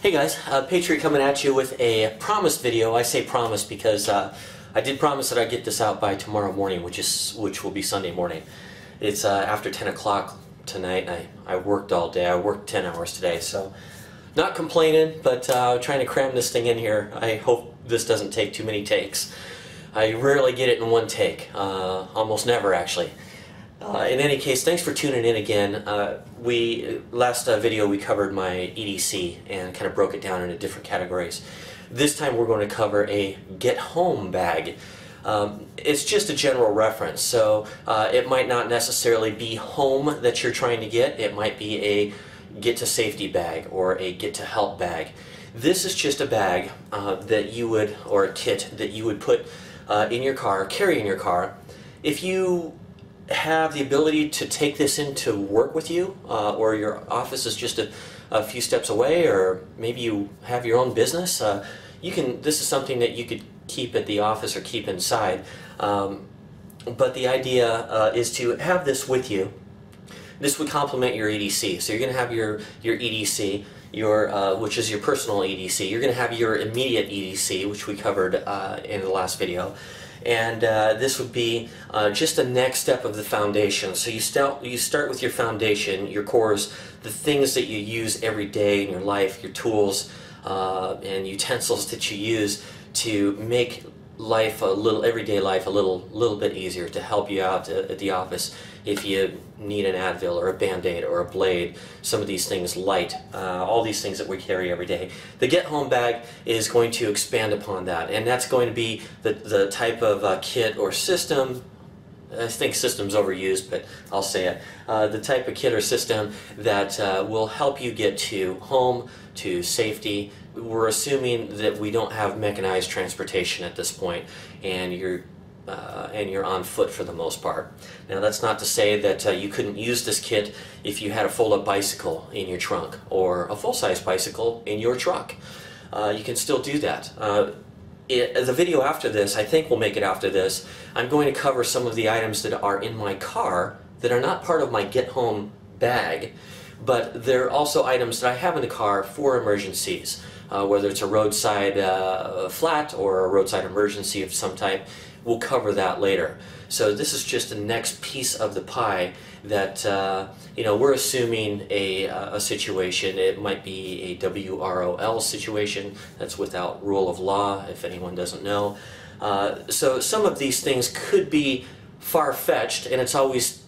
Hey guys, Patriot coming at you with a promised video. I say promise because I did promise that I'd get this out by tomorrow morning, which will be Sunday morning. It's after 10 o'clock tonight, and I worked all day. I worked 10 hours today, so not complaining, but trying to cram this thing in here. I hope this doesn't take too many takes. I rarely get it in one take, almost never actually. In any case, thanks for tuning in again. Last video we covered my EDC and kind of broke it down into different categories. This time we're going to cover a get-home bag. It's just a general reference, so it might not necessarily be home that you're trying to get. It might be a get-to-safety bag or a get-to-help bag. This is just a bag that you would, or a kit that you would put in your car, carry in your car. If you have the ability to take this into work with you, or your office is just a few steps away, or maybe you have your own business, this is something that you could keep at the office or keep inside. But the idea is to have this with you. This would complement your EDC. So you're going to have your EDC, which is your personal EDC. You're going to have your immediate EDC, which we covered in the last video. And this would be just the next step of the foundation. So you start with your foundation, your cores, the things that you use every day in your life, your tools and utensils that you use to make life everyday life a little bit easier, to help you out at the office if you need an Advil or a Band-Aid or a blade, some of these things light, all these things that we carry every day. The Get Home bag is going to expand upon that, and that's going to be the type of kit or system. I think system's overused, but I'll say it. The type of kit or system that will help you get to home, to safety. We're assuming that we don't have mechanized transportation at this point, and you're on foot for the most part. Now, that's not to say that you couldn't use this kit if you had a fold-up bicycle in your trunk or a full-size bicycle in your truck. You can still do that. The video after this, I think we'll make it after this, I'm going to cover some of the items that are in my car that are not part of my Get Home bag, but they're also items that I have in the car for emergencies, whether it's a roadside flat or a roadside emergency of some type. We'll cover that later. So this is just the next piece of the pie that we're assuming a situation. It might be a WROL situation. That's without rule of law, if anyone doesn't know. So some of these things could be far-fetched, and it's always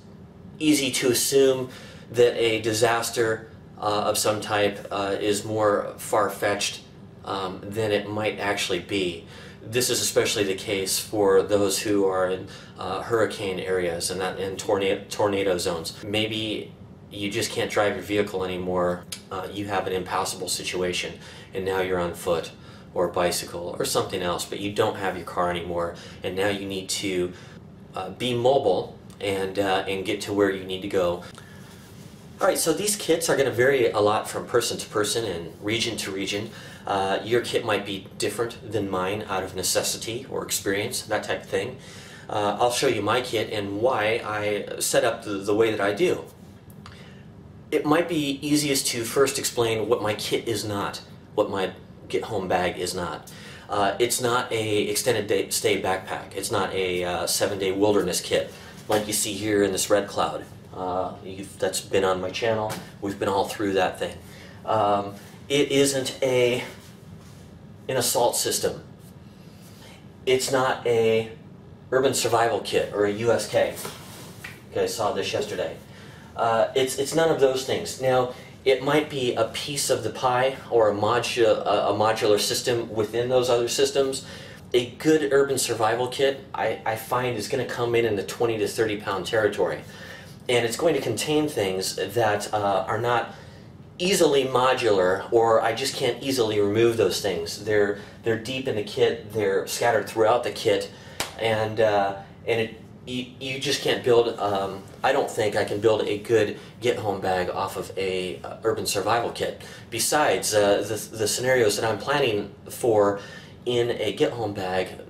easy to assume that a disaster of some type is more far-fetched than it might actually be. This is especially the case for those who are in hurricane areas and in tornado zones. Maybe you just can't drive your vehicle anymore. You have an impassable situation, and now you're on foot or bicycle or something else, but you don't have your car anymore, and now you need to be mobile and get to where you need to go. Alright, so these kits are going to vary a lot from person to person and region to region. Your kit might be different than mine out of necessity or experience, that type of thing. I'll show you my kit and why I set up the way that I do. It might be easiest to first explain what my kit is not, what my Get Home bag is not. It's not a extended stay backpack. It's not a 7-day wilderness kit like you see here in this red cloud. That's been on my channel. We've been all through that thing. It isn't an assault system. It's not a urban survival kit or a USK. Okay, I saw this yesterday. It's none of those things. Now, it might be a piece of the pie or a modular system within those other systems. A good urban survival kit, I find, is going to come in the 20 to 30 pound territory. And it's going to contain things that are not easily modular, or I just can't easily remove those things. They're deep in the kit, they're scattered throughout the kit, and you just can't build, I don't think I can build a good Get Home bag off of a urban survival kit. Besides, the scenarios that I'm planning for in a Get Home bag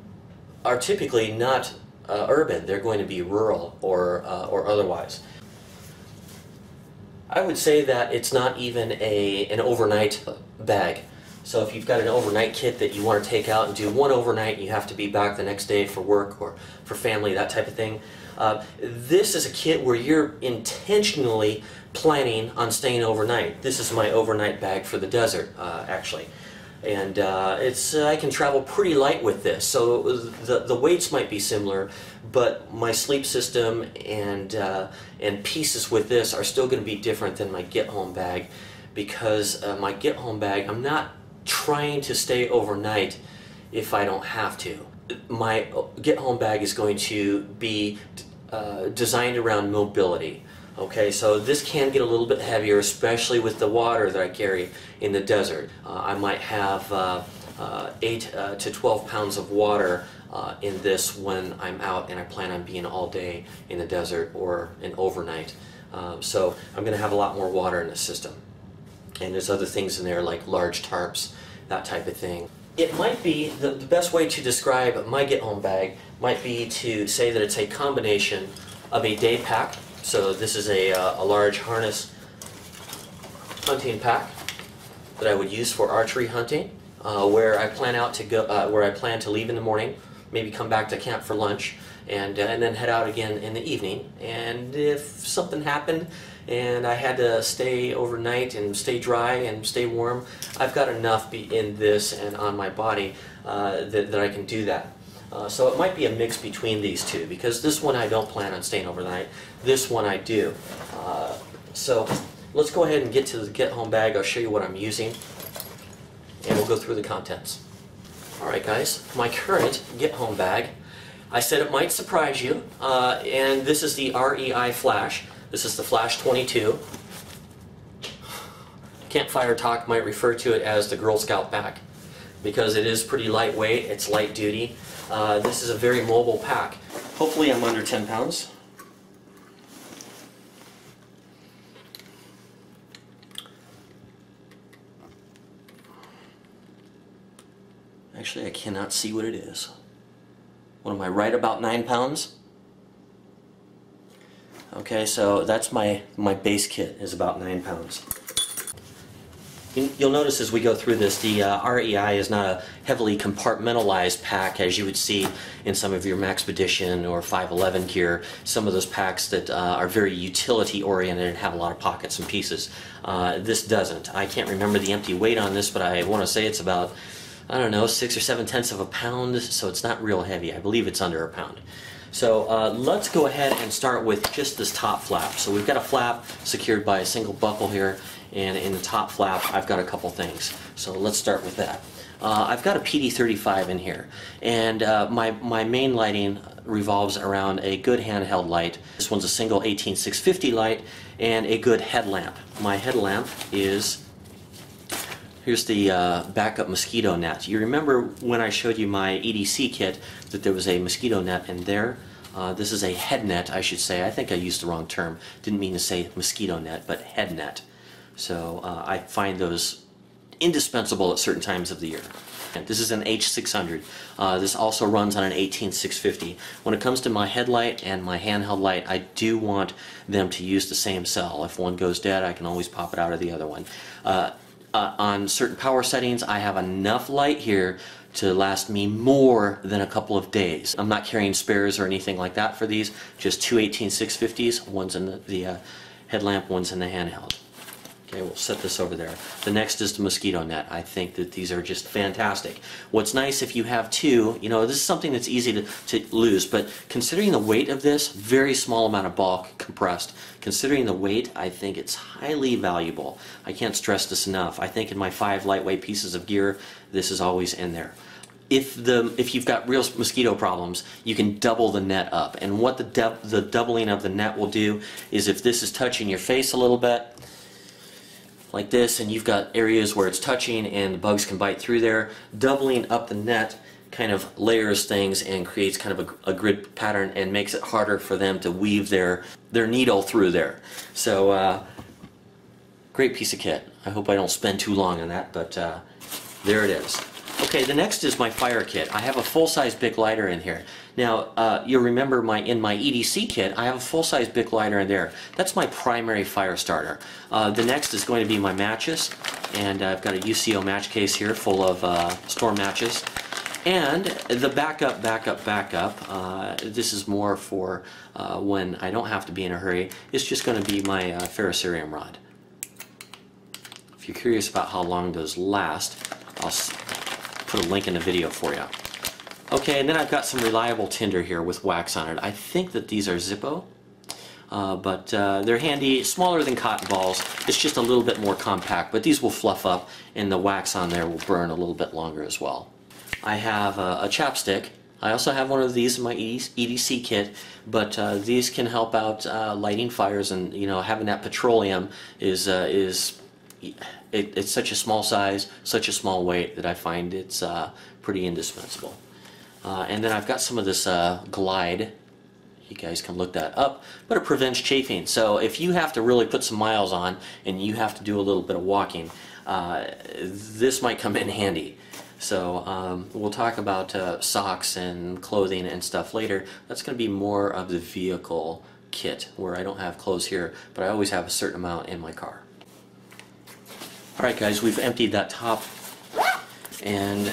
are typically not urban. They're going to be rural or otherwise. I would say that it's not even an overnight bag. So if you've got an overnight kit that you want to take out and do one overnight, and you have to be back the next day for work or for family, that type of thing. This is a kit where you're intentionally planning on staying overnight. This is my overnight bag for the desert, actually. And I can travel pretty light with this, so the weights might be similar, but my sleep system and pieces with this are still going to be different than my get-home bag, because my get-home bag, I'm not trying to stay overnight if I don't have to. My get-home bag is going to be designed around mobility. Okay, so this can get a little bit heavier, especially with the water that I carry in the desert. I might have 8 to 12 pounds of water in this when I'm out and I plan on being all day in the desert or an overnight. So I'm going to have a lot more water in the system. And there's other things in there like large tarps, that type of thing. It might be, the best way to describe my get-home bag might be to say that it's a combination of a day pack. So this is a large harness hunting pack that I would use for archery hunting, where I plan to leave in the morning, maybe come back to camp for lunch, and then head out again in the evening. And if something happened and I had to stay overnight and stay dry and stay warm, I've got enough in this and on my body that I can do that. So it might be a mix between these two, because this one I don't plan on staying overnight, this one I do. So let's go ahead and get to the get-home bag. I'll show you what I'm using, and we'll go through the contents. Alright guys, my current get-home bag, I said it might surprise you, and this is the REI Flash. This is the Flash 22. Campfire Talk might refer to it as the Girl Scout pack, because it is pretty lightweight, it's light duty. This is a very mobile pack. Hopefully I'm under 10 pounds. Actually, I cannot see what it is. What am I, right about 9 pounds? Okay, so that's my base kit is about 9 pounds. You'll notice as we go through this, the REI is not a heavily compartmentalized pack as you would see in some of your Maxpedition or 511 gear, some of those packs that are very utility oriented and have a lot of pockets and pieces. This doesn't. I can't remember the empty weight on this, but I want to say it's about, I don't know, 6 or 7/10 of a pound, so it's not real heavy. I believe it's under a pound. So let's go ahead and start with just this top flap. So we've got a flap secured by a single buckle here, and in the top flap I've got a couple things. So let's start with that. I've got a PD35 in here, and my main lighting revolves around a good handheld light. This one's a single 18650 light and a good headlamp. My headlamp is, here's the backup mosquito net. You remember when I showed you my EDC kit that there was a mosquito net in there? This is a head net, I should say. I think I used the wrong term. Didn't mean to say mosquito net, but head net. So I find those indispensable at certain times of the year. And this is an H600. This also runs on an 18650. When it comes to my headlight and my handheld light, I do want them to use the same cell. If one goes dead, I can always pop it out of the other one. On certain power settings, I have enough light here to last me more than a couple of days. I'm not carrying spares or anything like that for these, just two 18650s, one's in the headlamp, one's in the handheld. Okay, we'll set this over there. The next is the mosquito net. I think that these are just fantastic. What's nice if you have two, you know, this is something that's easy to lose, but considering the weight of this, very small amount of bulk compressed, considering the weight, I think it's highly valuable. I can't stress this enough. I think in my 5 lightweight pieces of gear, this is always in there. If you've got real mosquito problems, you can double the net up. And what the doubling of the net will do is, if this is touching your face a little bit, like this, and you've got areas where it's touching and the bugs can bite through there, doubling up the net kind of layers things and creates kind of a grid pattern and makes it harder for them to weave their needle through there. So great piece of kit. I hope I don't spend too long on that, but there it is. Okay, the next is my fire kit. I have a full-size Bic lighter in here. Now, you'll remember in my EDC kit, I have a full-size Bic lighter in there. That's my primary fire starter. The next is going to be my matches, and I've got a UCO match case here full of storm matches. And the backup, this is more for when I don't have to be in a hurry. It's just going to be my ferrocerium rod. If you're curious about how long those last, I'll put a link in the video for you. Okay, and then I've got some reliable tinder here with wax on it. I think that these are Zippo, but they're handy, smaller than cotton balls. It's just a little bit more compact, but these will fluff up and the wax on there will burn a little bit longer as well. I have a chapstick. I also have one of these in my EDC kit, but these can help out lighting fires, and you know, having that petroleum it's such a small size, such a small weight that I find it's pretty indispensable. And then I've got some of this Glide. You guys can look that up, but it prevents chafing. So if you have to really put some miles on and you have to do a little bit of walking, this might come in handy. So we'll talk about socks and clothing and stuff later. That's going to be more of the vehicle kit, where I don't have clothes here, but I always have a certain amount in my car. Alright guys, we've emptied that top, and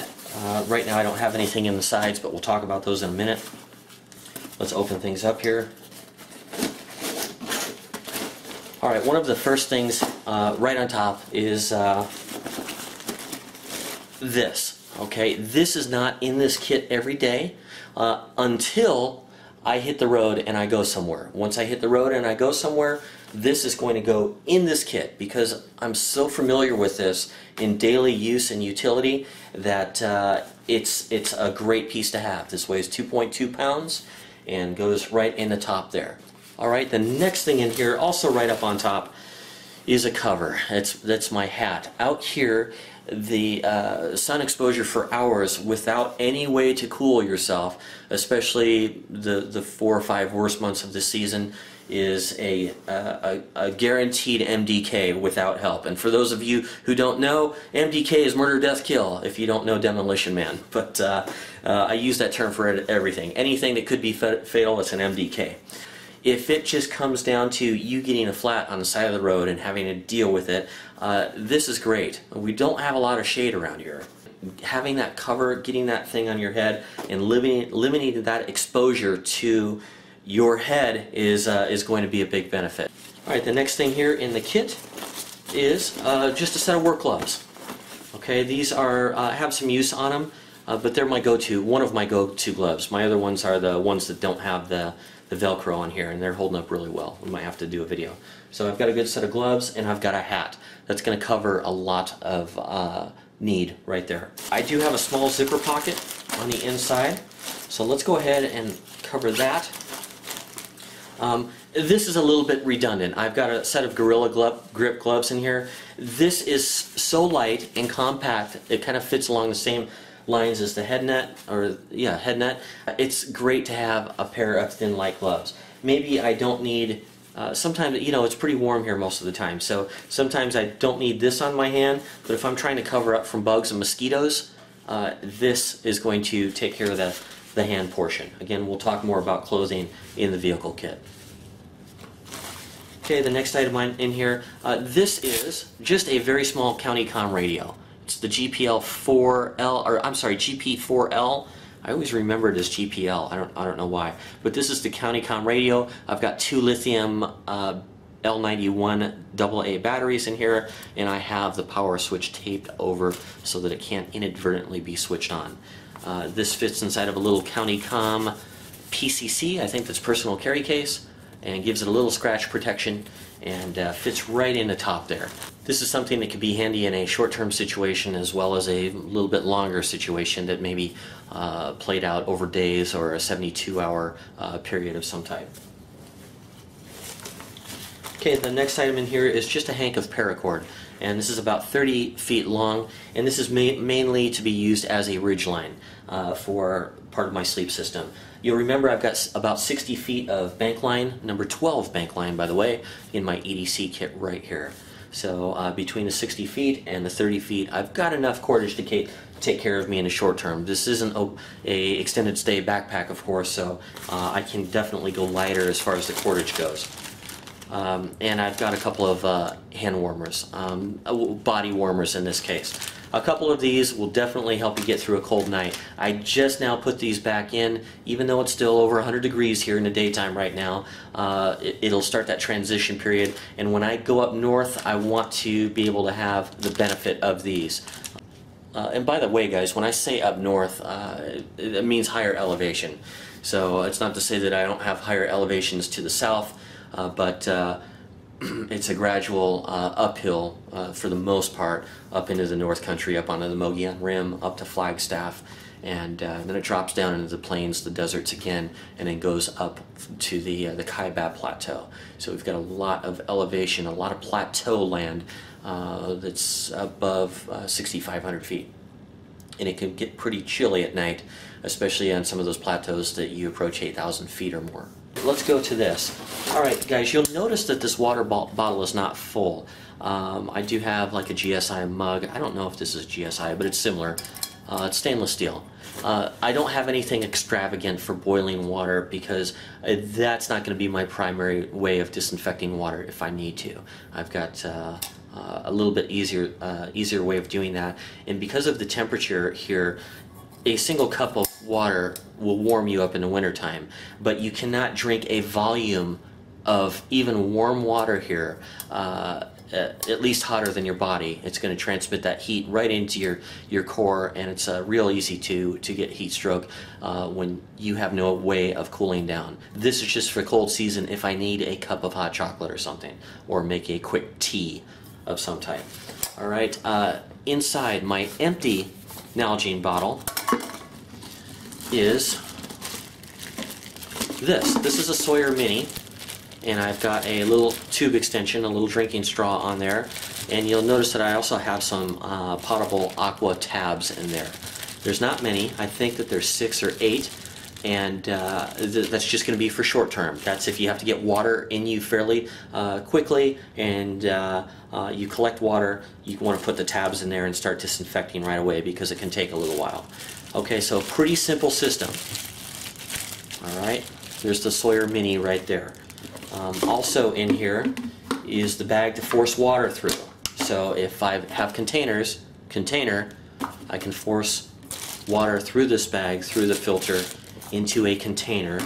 right now I don't have anything in the sides, but we'll talk about those in a minute. Let's open things up here. Alright, one of the first things right on top is this. Okay, this is not in this kit every day until I hit the road and I go somewhere. Once I hit the road and I go somewhere, this is going to go in this kit because I'm so familiar with this in daily use and utility that it's a great piece to have. This weighs 2.2 pounds and goes right in the top there. Alright, the next thing in here, also right up on top, is a cover. That's my hat. Out here, the sun exposure for hours without any way to cool yourself, especially the 4 or 5 worst months of the season, is a guaranteed MDK without help. And for those of you who don't know, MDK is murder, death, kill, if you don't know Demolition Man. But I use that term for everything. Anything that could be fatal, it's an MDK. If it just comes down to you getting a flat on the side of the road and having to deal with it, this is great. We don't have a lot of shade around here. Having that cover, getting that thing on your head, and limiting that exposure to your head is going to be a big benefit. Alright, the next thing here in the kit is just a set of work gloves. Okay, these are have some use on them, but they're my go-to, one of my go-to gloves. My other ones are the ones that don't have the Velcro on here, and they're holding up really well. We might have to do a video. So I've got a good set of gloves, and I've got a hat. That's going to cover a lot of need right there. I do have a small zipper pocket on the inside, so let's go ahead and cover that. This is a little bit redundant. I've got a set of Gorilla Grip gloves in here. This is so light and compact, it kind of fits along the same lines as the head net, head net. It's great to have a pair of thin light gloves. Maybe I don't need, sometimes, you know, it's pretty warm here most of the time, so sometimes I don't need this on my hand, but if I'm trying to cover up from bugs and mosquitoes, this is going to take care of the hand portion. Again, we'll talk more about clothing in the vehicle kit. Okay, the next item in here, this is just a very small county comm radio. It's the GP4L. I always remember it as GPL. I don't know why. But this is the county comm radio. I've got 2 lithium L91 AA batteries in here, and I have the power switch taped over so that it can't inadvertently be switched on. This fits inside of a little county comm PCC. I think that's personal carry case, and gives it a little scratch protection, and fits right in the top there. This is something that could be handy in a short-term situation as well as a little bit longer situation that may be played out over days or a 72-hour period of some type. Okay, the next item in here is just a hank of paracord, and this is about 30 feet long, and this is mainly to be used as a ridge line for part of my sleep system. You'll remember I've got about 60 feet of bank line, number 12 bank line by the way, in my EDC kit right here. So between the 60 feet and the 30 feet, I've got enough cordage to take care of me in the short term. This isn't a extended stay backpack, of course, so I can definitely go lighter as far as the cordage goes. And I've got a couple of hand warmers, body warmers in this case. A couple of these will definitely help you get through a cold night. I just now put these back in, even though it's still over 100 degrees here in the daytime right now. It'll start that transition period, and when I go up north, I want to be able to have the benefit of these. And by the way, guys, when I say up north, it means higher elevation. So it's not to say that I don't have higher elevations to the south, but it's a gradual uphill for the most part up into the North Country, up onto the Mogollon Rim, up to Flagstaff, and then it drops down into the plains, the deserts again, and then goes up to the Kaibab Plateau. So we've got a lot of elevation, a lot of plateau land that's above 6,500 feet. And it can get pretty chilly at night, especially on some of those plateaus that you approach 8,000 feet or more. Let's go to this. Alright guys, you'll notice that this water bottle is not full. I do have like a GSI mug. I don't know if this is GSI, but it's similar. It's stainless steel. I don't have anything extravagant for boiling water because that's not going to be my primary way of disinfecting water if I need to. I've got a little bit easier way of doing that, and because of the temperature here, a single cup of water will warm you up in the wintertime, but you cannot drink a volume of even warm water here, at least hotter than your body. It's going to transmit that heat right into your core, and it's real easy to get heat stroke when you have no way of cooling down. This is just for cold season if I need a cup of hot chocolate or something, or make a quick tea of some type. Alright, inside my empty Nalgene bottle is this. This is a Sawyer Mini, and I've got a little tube extension, a little drinking straw on there, and you'll notice that I also have some potable aqua tabs in there. There's not many. I think that there's 6 or 8, and that's just going to be for short term. That's if you have to get water in you fairly quickly, and you collect water, you want to put the tabs in there and start disinfecting right away because it can take a little while. Okay, so pretty simple system. Alright, there's the Sawyer Mini right there. Also in here is the bag to force water through. So if I have container, I can force water through this bag, through the filter, into a container,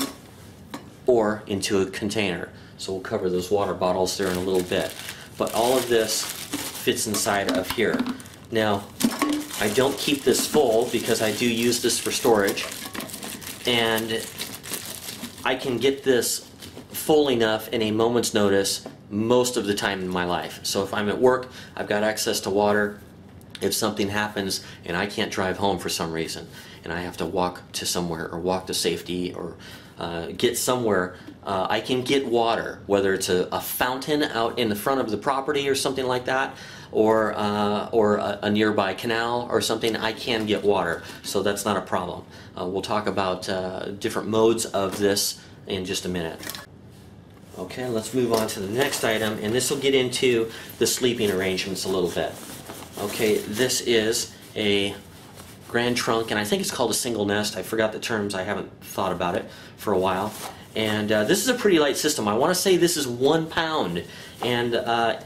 or into a container. So we'll cover those water bottles there in a little bit. But all of this fits inside of here. Now, I don't keep this full because I do use this for storage, and I can get this full enough in a moment's notice most of the time in my life. So if I'm at work, I've got access to water. If something happens and I can't drive home for some reason, and I have to walk to somewhere or walk to safety or get somewhere, I can get water, whether it's a fountain out in the front of the property or something like that, or a nearby canal or something. I can get water, so that's not a problem. We'll talk about different modes of this in just a minute. Okay, let's move on to the next item, and this will get into the sleeping arrangements a little bit. Okay, this is a grand trunk, and I think it's called a single nest. I forgot the terms. I haven't thought about it for a while. And this is a pretty light system. I want to say this is 1 pound. And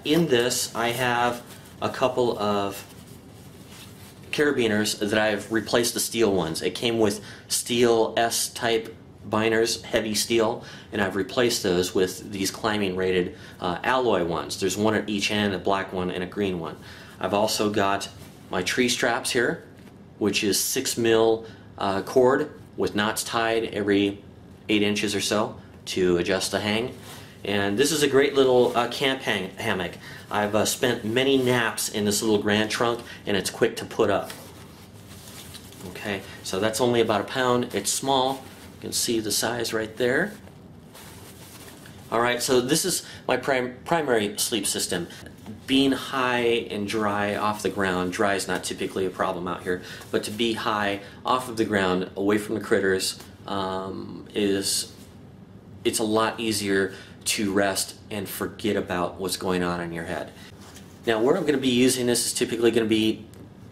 in this, I have a couple of carabiners that I've replaced the steel ones. It came with steel S-type binders, heavy steel, and I've replaced those with these climbing rated alloy ones. There's one at each end, a black one and a green one. I've also got my tree straps here, which is 6mm cord with knots tied every 8 inches or so to adjust the hang. And this is a great little camp hammock. I've spent many naps in this little grand trunk, and it's quick to put up. Okay, so that's only about 1 pound. It's small. You can see the size right there. Alright, so this is my primary sleep system. Being high and dry off the ground, dry is not typically a problem out here, but to be high off of the ground, away from the critters, it's a lot easier to rest and forget about what's going on in your head. Now where I'm going to be using this is typically going to be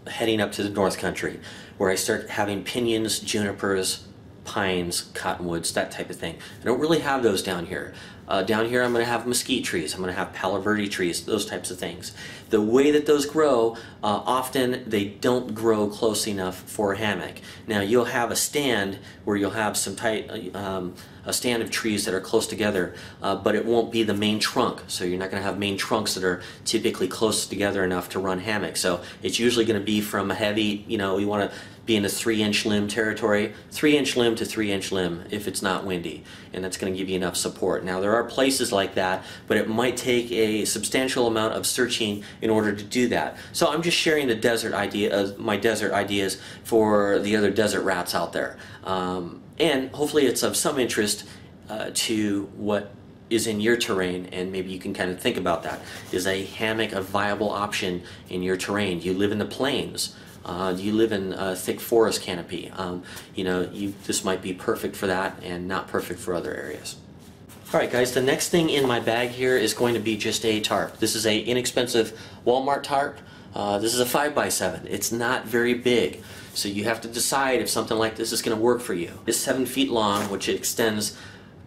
heading up to the North Country, where I start having pinyons, junipers, pines, cottonwoods, that type of thing. I don't really have those down here. Down here I'm going to have mesquite trees, I'm going to have palo verde trees, those types of things. The way that those grow, often they don't grow close enough for a hammock. Now you'll have a stand where you'll have some a stand of trees that are close together, but it won't be the main trunk. So you're not going to have main trunks that are typically close together enough to run hammock. So it's usually going to be from a heavy, you want to be in a 3-inch limb territory, 3-inch limb to 3-inch limb if it's not windy, and that's going to give you enough support. Now there are places like that, but it might take a substantial amount of searching in order to do that. So I'm just sharing the desert idea, my desert ideas for the other desert rats out there, and hopefully it's of some interest to what is in your terrain, and maybe you can kind of think about that. Is a hammock a viable option in your terrain? Do you live in the plains? Do you live in a thick forest canopy? This might be perfect for that and not perfect for other areas. Alright guys, the next thing in my bag here is going to be just a tarp. This is a inexpensive Walmart tarp. This is a 5x7. It's not very big, so you have to decide if something like this is going to work for you. It's 7 feet long, which extends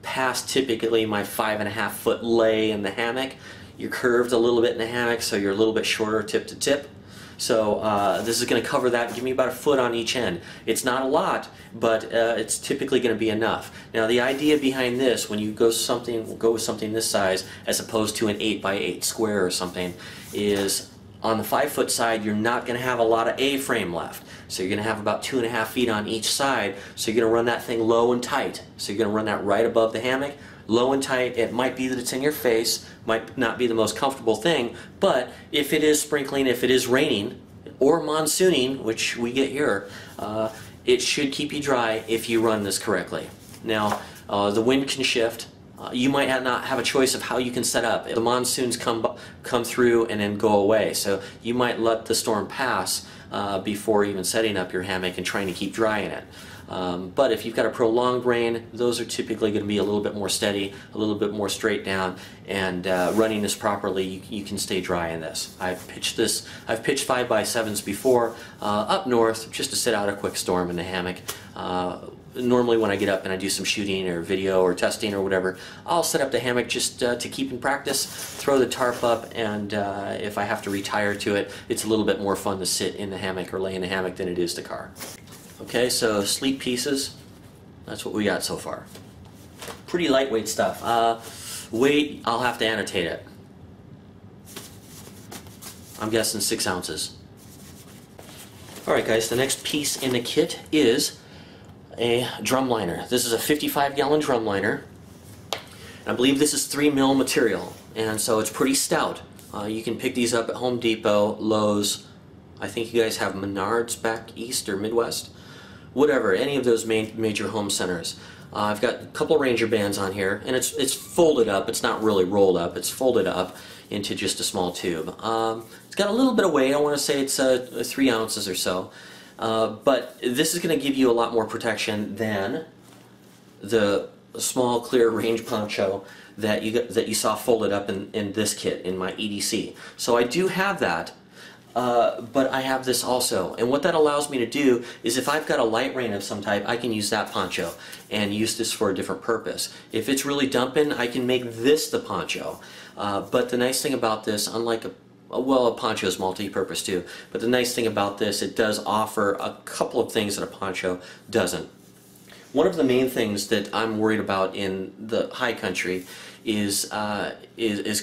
past typically my 5.5-foot lay in the hammock. You're curved a little bit in the hammock, so you're a little bit shorter tip to tip. So this is going to cover that, give me about a foot on each end. It's not a lot, but it's typically going to be enough. Now the idea behind this, when you go with something this size as opposed to an 8x8 square or something, is on the 5-foot side you're not going to have a lot of A-frame left. So you're going to have about 2.5 feet on each side, so you're going to run that thing low and tight. So you're going to run that right above the hammock, low and tight. It might be that it's in your face, might not be the most comfortable thing, but if it is sprinkling, if it is raining, or monsooning, which we get here, it should keep you dry if you run this correctly. Now, the wind can shift. You might not have a choice of how you can set up. The monsoons come through and then go away, so you might let the storm pass before even setting up your hammock and trying to keep dry in it. But if you've got a prolonged rain, those are typically going to be a little bit more steady, a little bit more straight down, and running this properly, you can stay dry in this. I've pitched 5x7s before up north just to sit out a quick storm in the hammock. Normally when I get up and I do some shooting or video or testing or whatever, I'll set up the hammock just to keep in practice, throw the tarp up, and if I have to retire to it, it's a little bit more fun to sit in the hammock or lay in the hammock than it is to car. Okay, so sleep pieces, that's what we got so far. Pretty lightweight stuff. Weight, I'll have to annotate it. I'm guessing 6 ounces. Alright guys, the next piece in the kit is a drum liner. This is a 55-gallon drum liner. I believe this is 3 mil material, and so it's pretty stout. You can pick these up at Home Depot, Lowe's. I think you guys have Menards back east or Midwest. Whatever, any of those major home centers. I've got a couple Ranger bands on here, and it's folded up. It's not really rolled up. It's folded up into just a small tube. It's got a little bit of weight. I want to say it's 3 ounces or so. But this is going to give you a lot more protection than the small clear range poncho that you saw folded up in this kit in my EDC. So I do have that. But I have this also, and what that allows me to do is if I've got a light rain of some type, I can use that poncho and use this for a different purpose. If it's really dumping, I can make this the poncho. But the nice thing about this, unlike a poncho is multi-purpose too, but the nice thing about this, it does offer a couple of things that a poncho doesn't. One of the main things that I'm worried about in the high country is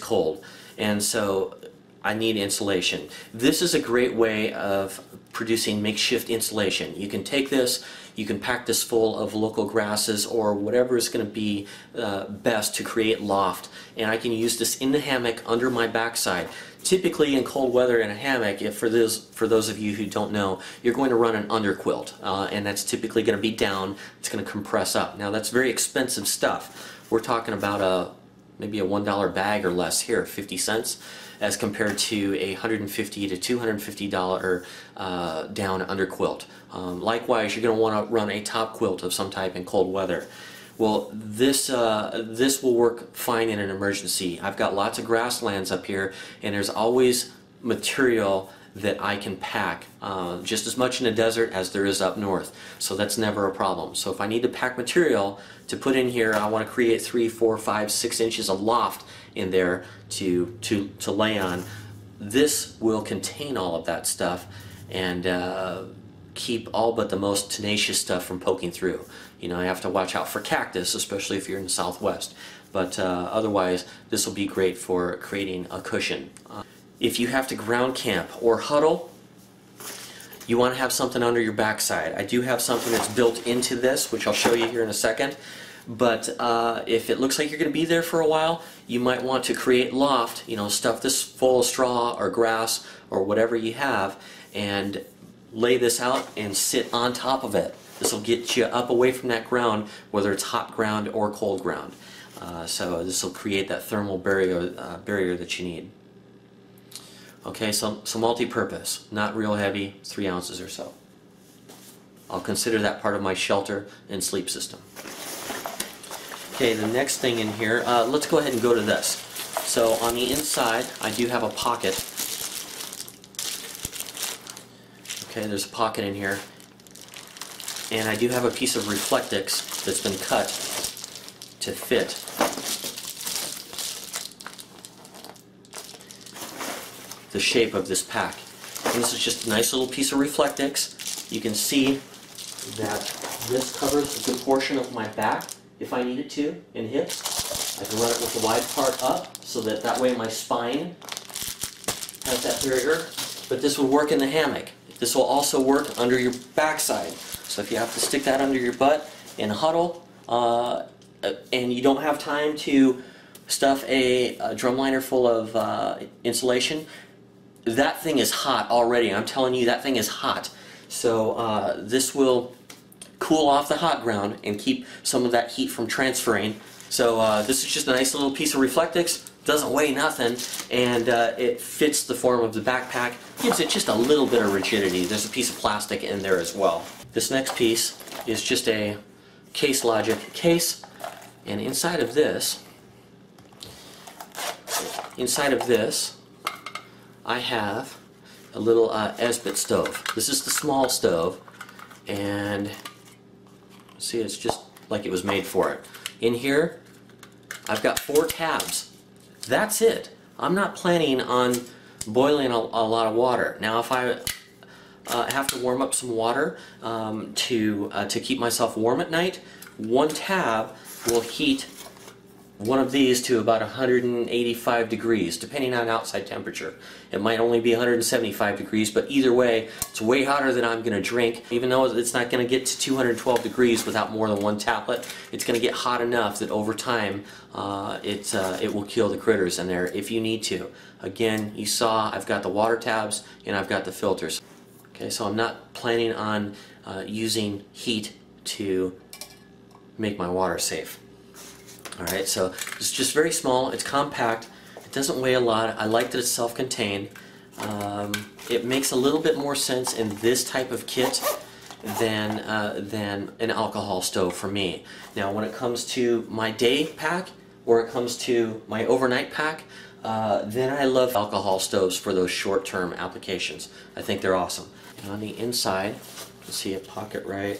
cold, and so I need insulation. This is a great way of producing makeshift insulation. You can take this, you can pack this full of local grasses or whatever is going to be best to create loft, and I can use this in the hammock under my backside. Typically in cold weather in a hammock, for those of you who don't know, you're going to run an underquilt, and that's typically going to be down. It's going to compress up. Now that's very expensive stuff. We're talking about maybe a $1 bag or less here, 50 cents. As compared to a $150 to $250 down underquilt. Likewise, you're going to want to run a top quilt of some type in cold weather. Well, this will work fine in an emergency. I've got lots of grasslands up here, and there's always material that I can pack, just as much in the desert as there is up north, so that's never a problem. So if I need to pack material to put in here, I want to create 3, 4, 5, 6 inches of loft in there to lay on. This will contain all of that stuff and keep all but the most tenacious stuff from poking through. You know, you have to watch out for cactus, especially if you're in the southwest, but otherwise this will be great for creating a cushion. If you have to ground camp or huddle, you want to have something under your backside. I do have something that's built into this, which I'll show you here in a second. But if it looks like you're going to be there for a while, you might want to create loft, you know, stuff this full of straw or grass or whatever you have, and lay this out and sit on top of it. This will get you up away from that ground, whether it's hot ground or cold ground. So this will create that thermal barrier that you need. Okay, so multi-purpose, not real heavy, 3 ounces or so. I'll consider that part of my shelter and sleep system. Okay, the next thing in here, let's go ahead and go to this. So on the inside, I do have a pocket. Okay, there's a pocket in here. And I do have a piece of Reflectix that's been cut to fit. The shape of this pack. And this is just a nice little piece of Reflectix. You can see that this covers a good portion of my back if I needed to, and hips. I can run it with the wide part up so that way my spine has that barrier. But this will work in the hammock. This will also work under your backside. So if you have to stick that under your butt and huddle, and you don't have time to stuff a drumliner full of insulation, that thing is hot already. I'm telling you, that thing is hot. So this will cool off the hot ground and keep some of that heat from transferring. So this is just a nice little piece of Reflectix. Doesn't weigh nothing, and it fits the form of the backpack. Gives it just a little bit of rigidity. There's a piece of plastic in there as well. This next piece is just a Case Logic case, and inside of this, I have a little Esbit stove. This is the small stove, and see, it's just like it was made for it. In here, I've got 4 tabs. That's it. I'm not planning on boiling a lot of water. Now, if I have to warm up some water to keep myself warm at night, 1 tab will heat one of these to about 185 degrees, depending on outside temperature. It might only be 175 degrees, but either way, it's way hotter than I'm going to drink. Even though it's not going to get to 212 degrees without more than 1 taplet, it's going to get hot enough that over time it will kill the critters in there if you need to. Again, you saw I've got the water tabs and I've got the filters. Okay, so I'm not planning on using heat to make my water safe. Alright, so it's just very small, it's compact, it doesn't weigh a lot. I like that it's self-contained. It makes a little bit more sense in this type of kit than an alcohol stove for me. Now when it comes to my day pack, or it comes to my overnight pack, then I love alcohol stoves for those short-term applications. I think they're awesome. And on the inside, you can see a pocket right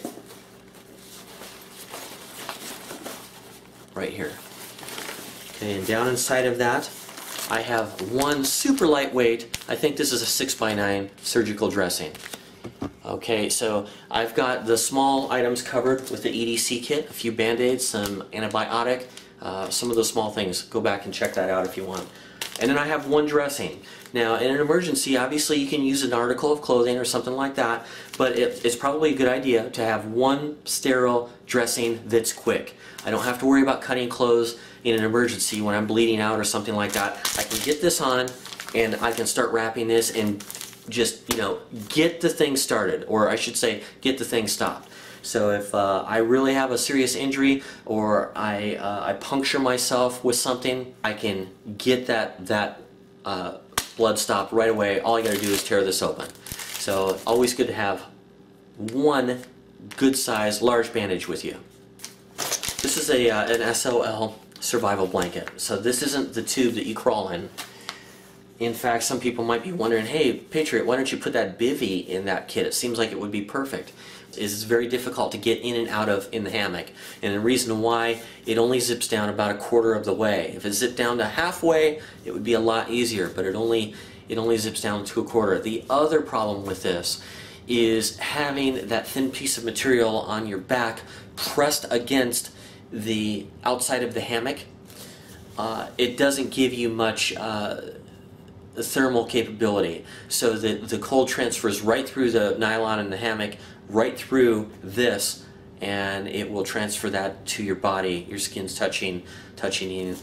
here. Okay, and down inside of that, I have 1 super lightweight, I think this is a 6x9 surgical dressing. Okay, so I've got the small items covered with the EDC kit, a few Band-Aids, some antibiotic, some of those small things. Go back and check that out if you want. And then I have 1 dressing. Now, in an emergency, obviously you can use an article of clothing or something like that, but it's probably a good idea to have 1 sterile dressing that's quick. I don't have to worry about cutting clothes in an emergency when I'm bleeding out or something like that. I can get this on and I can start wrapping this and just, you know, get the thing started, or I should say, get the thing stopped. So if I really have a serious injury or I puncture myself with something, I can get that blood stopped right away. All I got to do is tear this open. So always good to have 1 good size large bandage with you. This is an SOL survival blanket. So this isn't the tube that you crawl in. In fact, some people might be wondering, hey, Patriot, why don't you put that bivy in that kit? It seems like it would be perfect. It's very difficult to get in and out of in the hammock. And the reason why, it only zips down about 1/4 of the way. If it zipped down to halfway, it would be a lot easier, but it only zips down to 1/4. The other problem with this is having that thin piece of material on your back pressed against the outside of the hammock. It doesn't give you much thermal capability, so that the cold transfers right through the nylon in the hammock, right through this, and it will transfer that to your body. Your skin's touching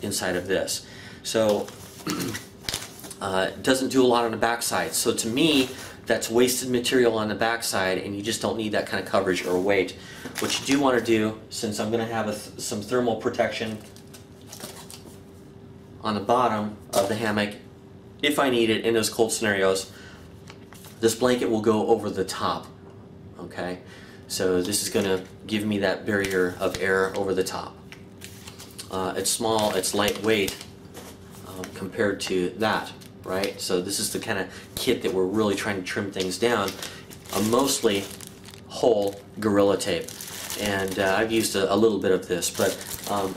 inside of this. So it doesn't do a lot on the backside. So to me, that's wasted material on the backside, and you just don't need that kind of coverage or weight. What you do want to do, since I'm going to have some thermal protection on the bottom of the hammock, if I need it in those cold scenarios, this blanket will go over the top. Okay, so this is going to give me that barrier of air over the top. It's small, it's lightweight compared to that, right? So this is the kind of kit that we're really trying to trim things down. A mostly whole Gorilla Tape, and I've used a little bit of this, but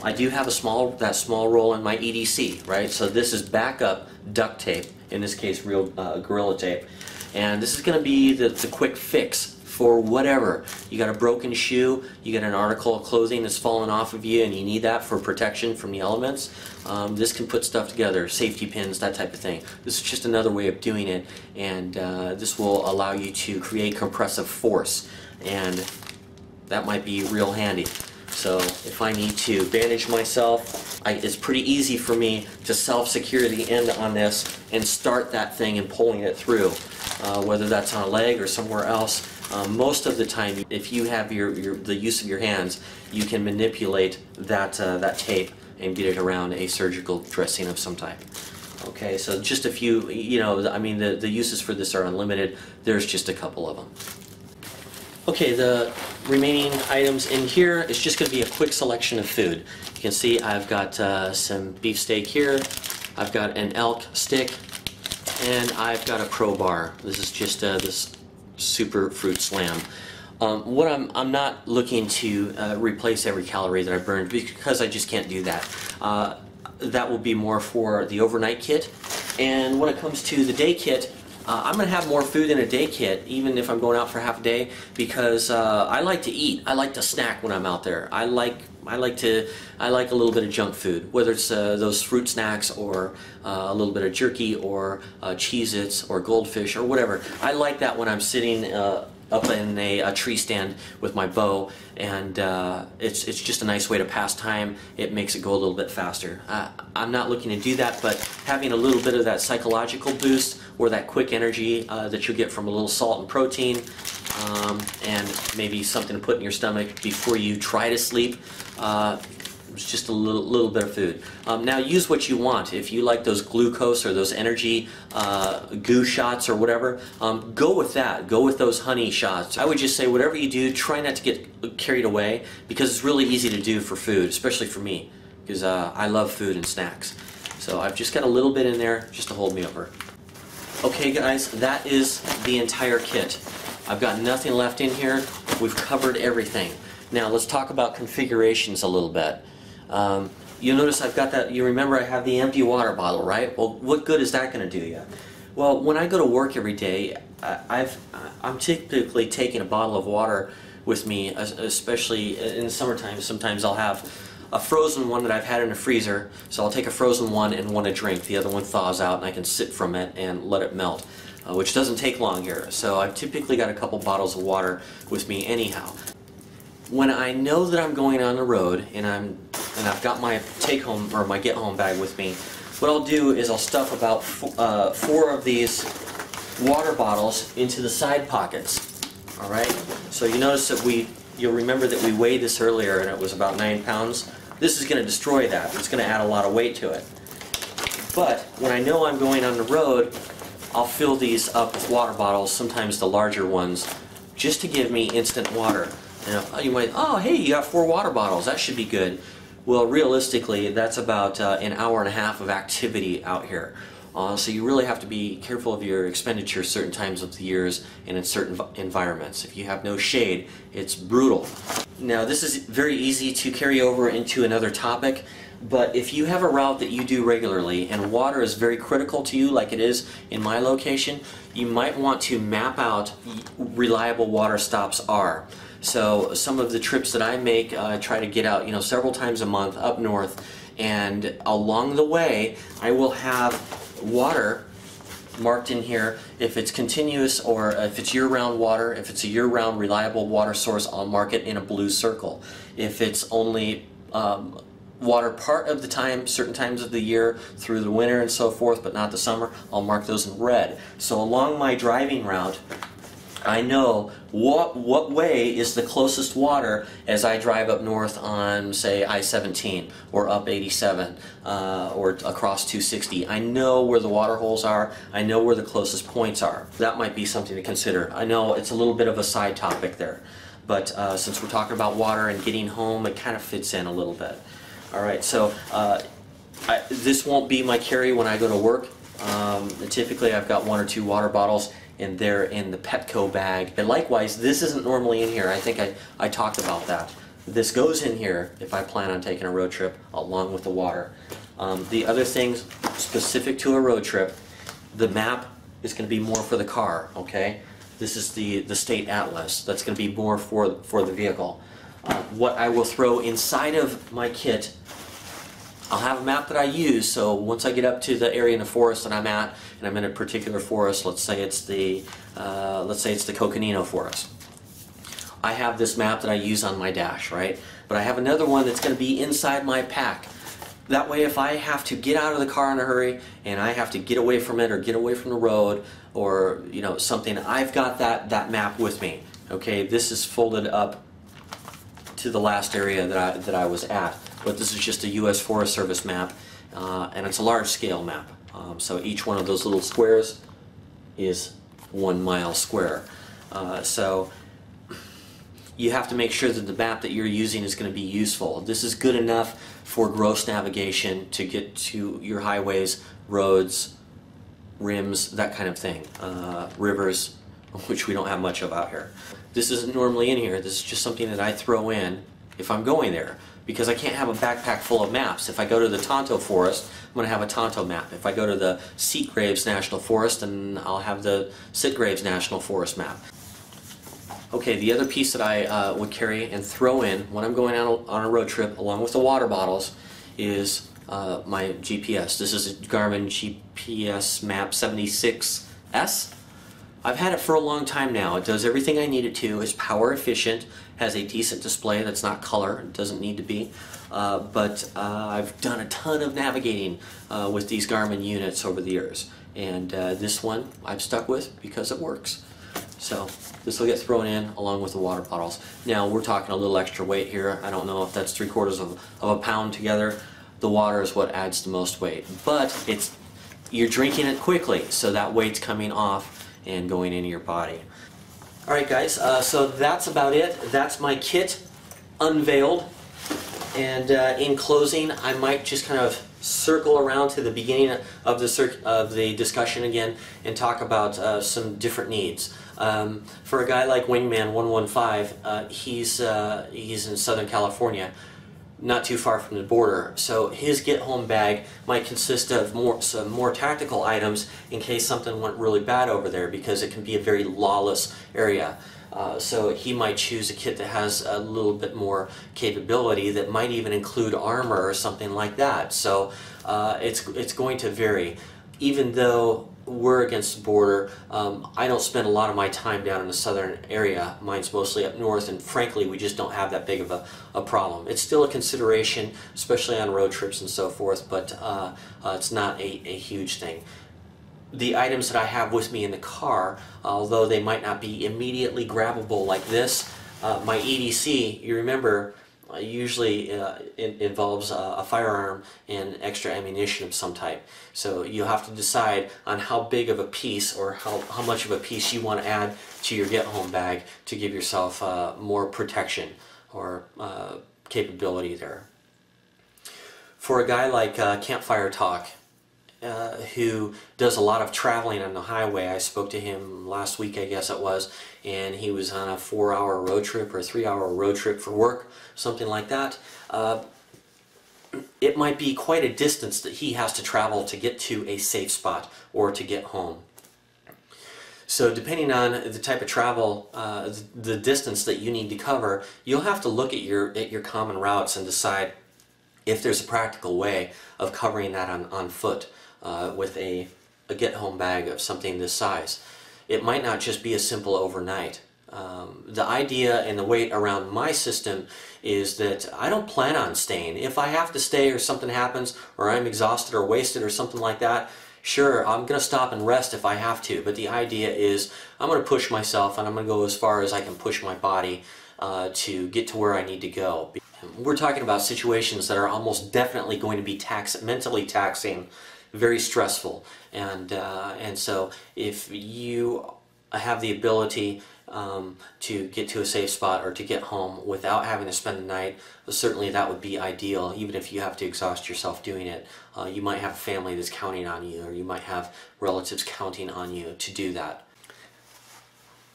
I do have that small roll in my EDC, right? So this is backup duct tape, in this case real Gorilla Tape, and this is going to be the quick fix for whatever. You got a broken shoe, you got an article of clothing that's fallen off of you and you need that for protection from the elements. This can put stuff together, safety pins, that type of thing. This is just another way of doing it, and this will allow you to create compressive force, and that might be real handy. So if I need to bandage myself, it's pretty easy for me to self-secure the end on this and start that thing and pulling it through, whether that's on a leg or somewhere else. Most of the time, if you have the use of your hands, you can manipulate that tape and get it around a surgical dressing of some type. Okay, so just a few, I mean, the uses for this are unlimited. There's just a couple of them. Okay, the remaining items in here is just going to be a quick selection of food. You can see I've got some beefsteak here, I've got an elk stick, and I've got a crowbar. This is just this Super Fruit Slam. I'm not looking to replace every calorie that I burned, because I just can't do that. That will be more for the overnight kit. And when it comes to the day kit, I'm going to have more food in a day kit, even if I'm going out for half a day, because I like to eat. I like to snack when I'm out there. I like a little bit of junk food, whether it's those fruit snacks or a little bit of jerky or Cheez-Its or Goldfish or whatever. I like that when I'm sitting up in a tree stand with my bow, and it's just a nice way to pass time. It makes it go a little bit faster. I'm not looking to do that, but having a little bit of that psychological boost or that quick energy that you'll get from a little salt and protein, and maybe something to put in your stomach before you try to sleep. It's just a little bit of food. Now use what you want. If you like those glucose or those energy goo shots or whatever, go with that. Go with those honey shots. I would just say whatever you do, try not to get carried away, because it's really easy to do for food, especially for me, because I love food and snacks. So I've just got a little bit in there just to hold me over. Okay guys, that is the entire kit. I've got nothing left in here. We've covered everything. Now let's talk about configurations a little bit. You'll notice I've got that, you remember I have the empty water bottle, right? Well, what good is that going to do you? Well, when I go to work every day, I'm typically taking a bottle of water with me, especially in the summertime. Sometimes I'll have a frozen one that I've had in the freezer, so I'll take a frozen one and one to drink. The other one thaws out and I can sip from it and let it melt, which doesn't take long here. So I've typically got a couple bottles of water with me anyhow. When I know that I'm going on the road and I've got my take-home or my get-home bag with me, what I'll do is I'll stuff about 4 of these water bottles into the side pockets. All right. So you notice that you'll remember that we weighed this earlier and it was about 9 pounds. This is going to destroy that. It's going to add a lot of weight to it. But when I know I'm going on the road, I'll fill these up with water bottles, sometimes the larger ones, just to give me instant water. And you might, oh hey, you got 4 water bottles, that should be good. Well, realistically, that's about an hour and a half of activity out here. So you really have to be careful of your expenditure certain times of the years and in certain environments. If you have no shade, it's brutal. Now this is very easy to carry over into another topic, but if you have a route that you do regularly and water is very critical to you like it is in my location, you might want to map out reliable water stops are. So some of the trips that I make, try to get out, several times a month up north, and along the way I will have water marked in here if it's continuous or if it's year-round water. If it's a year-round reliable water source, I'll mark it in a blue circle. If it's only water part of the time, certain times of the year through the winter and so forth, but not the summer, I'll mark those in red. So along my driving route, I know what way is the closest water as I drive up north on, say, I-17 or up 87 or across 260. I know where the water holes are. I know where the closest points are. That might be something to consider. I know it's a little bit of a side topic there, but since we're talking about water and getting home, it kind of fits in a little bit. All right, so this won't be my carry when I go to work. Typically I've got 1 or 2 water bottles, and they're in the Petco bag. And likewise, this isn't normally in here. I think I talked about that. This goes in here if I plan on taking a road trip along with the water. The other things specific to a road trip, the map is going to be more for the car, okay? This is the state atlas. That's going to be more for the vehicle. What I will throw inside of my kit, I'll have a map that I use, so once I get up to the area in the forest that I'm at, and I'm in a particular forest, let's say it's the Coconino forest. I have this map that I use on my dash, right? But I have another one that's going to be inside my pack. That way, if I have to get out of the car in a hurry and I have to get away from it or get away from the road or something, I've got that map with me. Okay, this is folded up to the last area that I was at. But this is just a U.S. Forest Service map, and it's a large scale map. So each one of those little squares is 1 mile square. So you have to make sure that the map that you're using is going to be useful. This is good enough for gross navigation to get to your highways, roads, rims, that kind of thing. Rivers, which we don't have much of out here. This isn't normally in here. This is just something that I throw in if I'm going there, because I can't have a backpack full of maps. If I go to the Tonto Forest, I'm going to have a Tonto map. If I go to the Sitgraves National Forest, then I'll have the Sitgraves National Forest map. Okay, the other piece that I would carry and throw in when I'm going out on a road trip, along with the water bottles, is my GPS. This is a Garmin GPS Map 76S. I've had it for a long time now. It does everything I need it to. It's power efficient, has a decent display that's not color. It doesn't need to be. But I've done a ton of navigating with these Garmin units over the years. And this one I've stuck with because it works. So this will get thrown in along with the water bottles. Now we're talking a little extra weight here. I don't know if that's 3/4 of a pound together. The water is what adds the most weight. But you're drinking it quickly, so that weight's coming off and going into your body. Alright guys, so that's about it. That's my kit unveiled. And in closing, I might just kind of circle around to the beginning of the discussion again and talk about some different needs. For a guy like Wingman 115, he's in Southern California, not too far from the border, so his get-home bag might consist of some more tactical items in case something went really bad over there, because it can be a very lawless area. So he might choose a kit that has a little bit more capability, that might even include armor or something like that. So it's going to vary. Even though we're against the border, I don't spend a lot of my time down in the southern area. Mine's mostly up north, and frankly we just don't have that big of a problem. It's still a consideration, especially on road trips and so forth, but it's not a huge thing. The items that I have with me in the car, although they might not be immediately grabbable like this, my EDC, you remember, usually it involves a firearm and extra ammunition of some type. So you have to decide on how big of a piece or how much of a piece you want to add to your get-home bag to give yourself more protection or capability there. For a guy like Campfire Talk, who does a lot of traveling on the highway. I spoke to him last week, I guess it was, and he was on a 4-hour road trip or a 3-hour road trip for work, something like that. It might be quite a distance that he has to travel to get to a safe spot or to get home. So depending on the type of travel, the distance that you need to cover, you'll have to look at your common routes and decide if there's a practical way of covering that on foot with a get-home bag of something this size. It might not just be a simple overnight. The idea and the weight around my system is that I don't plan on staying. If I have to stay or something happens or I'm exhausted or wasted or something like that, sure, I'm going to stop and rest if I have to, but the idea is I'm going to push myself and I'm going to go as far as I can push my body to get to where I need to go. We're talking about situations that are almost definitely going to be mentally taxing, very stressful, and so if you have the ability to get to a safe spot or to get home without having to spend the night, certainly that would be ideal, even if you have to exhaust yourself doing it. You might have a family that's counting on you, or you might have relatives counting on you to do that.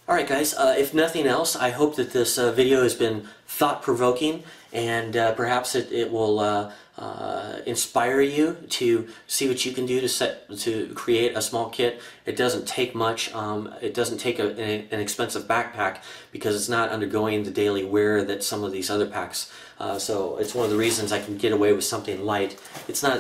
Alright guys, if nothing else, I hope that this video has been thought-provoking, and perhaps it will inspire you to see what you can do to create a small kit. It doesn't take much. It doesn't take an expensive backpack because it's not undergoing the daily wear that some of these other packs. So it's one of the reasons I can get away with something light. It's not.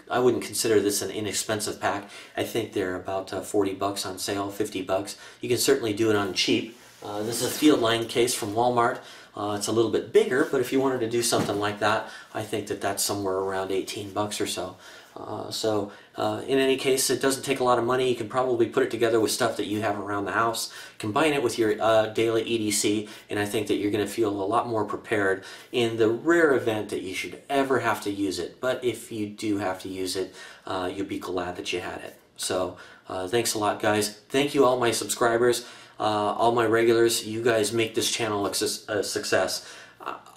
I wouldn't consider this an inexpensive pack. I think they're about 40 bucks on sale, 50 bucks. You can certainly do it on cheap. This is a field line case from Walmart. It's a little bit bigger, but if you wanted to do something like that, I think that that's somewhere around 18 bucks or so. In any case, it doesn't take a lot of money. You can probably put it together with stuff that you have around the house, combine it with your daily EDC, and I think that you're going to feel a lot more prepared in the rare event that you should ever have to use it. But if you do have to use it, you'll be glad that you had it. So thanks a lot, guys. Thank you, all my subscribers. All my regulars, you guys make this channel a success.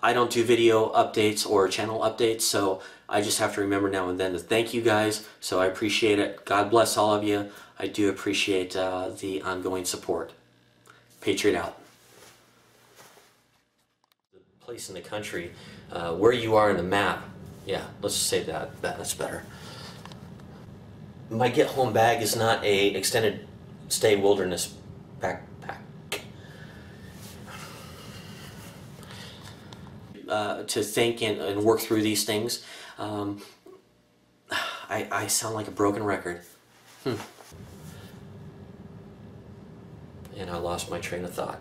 I don't do video updates or channel updates, so I just have to remember now and then to thank you guys, so I appreciate it. God bless all of you. I do appreciate the ongoing support. Patriot out. The place in the country, where you are in the map, yeah, let's just say that, that's better. My get-home bag is not a extended stay wilderness backpack. To think and work through these things. I sound like a broken record. And I lost my train of thought.